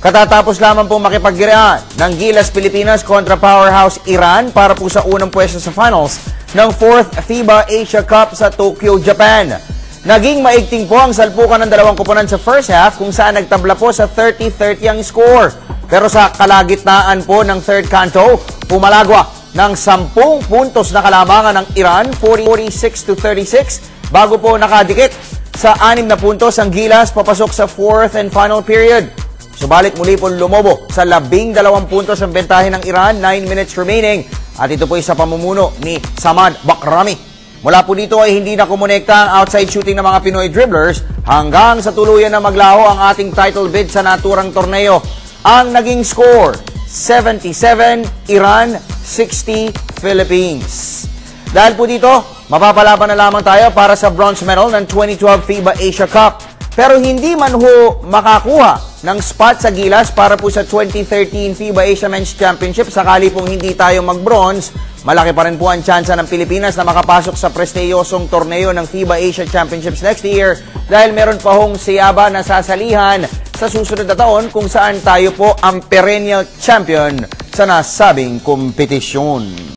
Katatapos lamang po makipagkiraan ng Gilas Pilipinas kontra Powerhouse Iran para po sa unang pwesto sa finals ng 4th FIBA Asia Cup sa Tokyo, Japan. Naging maigting po ang salpukan ng dalawang koponan sa first half kung saan nagtabla po sa 30-30 ang score. Pero sa kalagitnaan po ng third canto, pumalagwa ng 10 puntos na kalamangan ng Iran, 46-36, bago po nakadikit sa 6 na puntos ang Gilas papasok sa 4th and final period. Subalit muli po lumobo sa 12 puntos ang bentahe ng Iran, 9 minutes remaining. At ito po ay sa pamumuno ni Samad Bakrami. Mula po dito ay hindi na kumonekta ang outside shooting ng mga Pinoy dribblers hanggang sa tuluyan na maglaho ang ating title bid sa naturang torneo. Ang naging score, 77 Iran, 60 Philippines. Dahil po dito, mapapalaban na lamang tayo para sa bronze medal ng 2012 FIBA Asia Cup. Pero hindi man ho makakuha ng spot sa Gilas para po sa 2013 FIBA Asia Men's Championship. Sakali pong hindi tayo mag-bronze, malaki pa rin po ang tsansa ng Pilipinas na makapasok sa prestiyosong torneo ng FIBA Asia Championships next year dahil meron pa hong siyaba na sasalihan sa susunod na taon kung saan tayo po ang perennial champion sa nasabing kompetisyon.